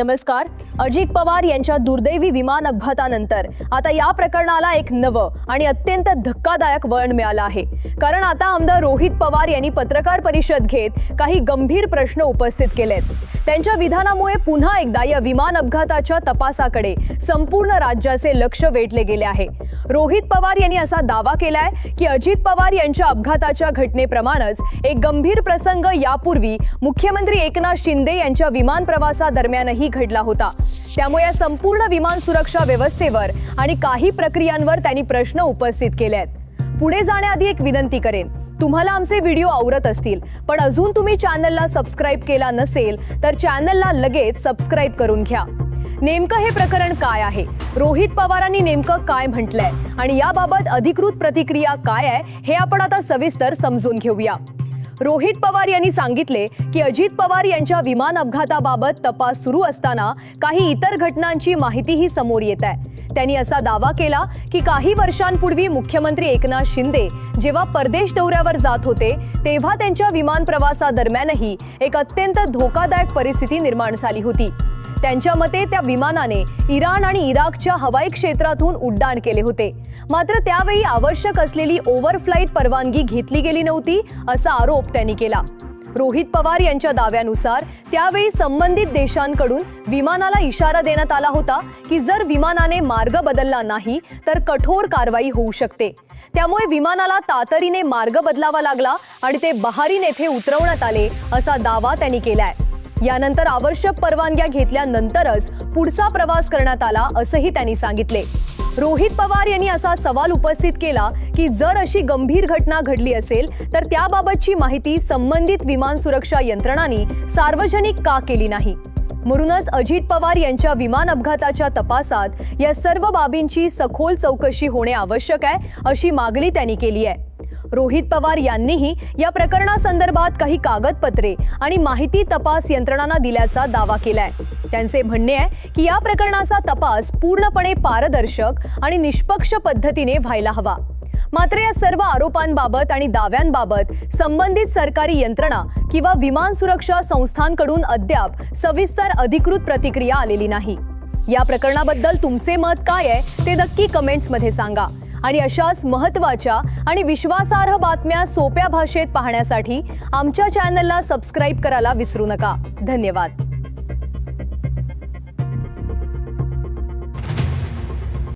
नमस्कार. अजित पवार यांच्या दुर्दैवी विमान अपघातानंतर आता या प्रकरणाला एक नवं आणि अत्यंत धक्कादायक वळण मिळालं आहे. कारण आता आमदार रोहित पवार यांनी पत्रकार परिषद घेत काही गंभीर प्रश्न उपस्थित केलेत. त्यांच्या विधानामुळे पुन्हा एकदा या विमान अपघाताच्या तपासाकडे संपूर्ण राज्याचे लक्ष वेधले गेले आहे. रोहित पवार यांनी असा दावा केलाय की अजित पवार यांच्या अपघाताच्या घटनेप्रमाणेच एक गंभीर प्रसंग यापूर्वी मुख्यमंत्री एकनाथ शिंदे यांच्या विमान प्रवासादरम्यानही घडला होता. त्यामुळे या संपूर्ण विमान सुरक्षा व्यवस्थेवर आणि काही प्रक्रियांवर त्यांनी प्रश्न उपस्थित केलेत. पुढे जाण्याआधी एक विनंती करेन, तुम्हाला आमचे व्हिडिओ आवडत असतील पण अजून तुम्ही चॅनलला सबस्क्राइब केला नसेल तर चॅनलला लगेच सबस्क्राइब करून घ्या. नेमकं हे प्रकरण काय आहे, रोहित पवारांनी नेमकं काय म्हटलंय आणि याबाबत अधिकृत प्रतिक्रिया काय आहे हे आपण आता सविस्तर समजून घेऊया. रोहित पवार यांनी सांगितले की अजित पवार यांच्या विमान अपघाताबाबत तपास सुरू असताना काही इतर घटनांची माहितीही समोर येत आहे. त्यांनी असा दावा केला की काही वर्षांपूर्वी मुख्यमंत्री एकनाथ शिंदे जेव्हा परदेश दौऱ्यावर जात होते तेव्हा त्यांच्या विमान प्रवासादरम्यानही एक अत्यंत धोकादायक परिस्थिती निर्माण झाली होती. त्यांच्या मते त्या विमानाने इराण आणि इराकच्या हवाई क्षेत्रातून उड्डाण केले होते, मात्र त्यावेळी आवश्यक असलेली ओव्हरफ्लाईट परवानगी घेतली गेली नव्हती असा आरोप त्यांनी केला. रोहित पवार यांच्या दाव्यानुसार त्यावेळी संबंधित देशांकडून विमानाला इशारा देण्यात आला होता की जर विमानाने मार्ग बदलला नाही तर कठोर कारवाई होऊ शकते. त्यामुळे विमानाला तातडीने मार्ग बदलावा लागला आणि ते बहारीन येथे उतरवण्यात आले असा दावा त्यांनी केलाय. यानंतर आवश्यक परवानग्या घेतल्यानंतरच पुढचा प्रवास करण्यात आला असंही त्यांनी सांगितले. रोहित पवार यांनी असा सवाल उपस्थित केला की जर अशी गंभीर घटना घडली असेल तर त्याबाबतची माहिती संबंधित विमान सुरक्षा यंत्रणांनी सार्वजनिक का केली नाही. म्हणूनच अजित पवार यांच्या विमान अपघाताच्या तपासात या सर्व बाबींची सखोल चौकशी होणे आवश्यक आहे अशी मागणी त्यांनी केली आहे. रोहित पवार यांनीही या प्रकरणासंदर्भात काही कागदपत्रे आणि माहिती तपास यंत्रणांना दिल्याचा दावा केलाय. त्यांचे म्हणणे आहे की या प्रकरणाचा तपास पूर्णपणे पारदर्शक आणि निष्पक्ष पद्धतीने व्हायला हवा. मात्र या सर्व आरोपांबाबत आणि दाव्यांबाबत संबंधित सरकारी यंत्रणा किंवा विमान सुरक्षा संस्थांकडून अद्याप सविस्तर अधिकृत प्रतिक्रिया आलेली नाही. या प्रकरणाबद्दल तुमचे मत काय आहे ते नक्की कमेंट्समध्ये सांगा. आणि अशाच महत्त्वाच्या आणि विश्वासार्ह बातम्या सोप्या भाषेत पाहण्यासाठी आमच्या चॅनलला सबस्क्राइब करायला विसरू नका. धन्यवाद.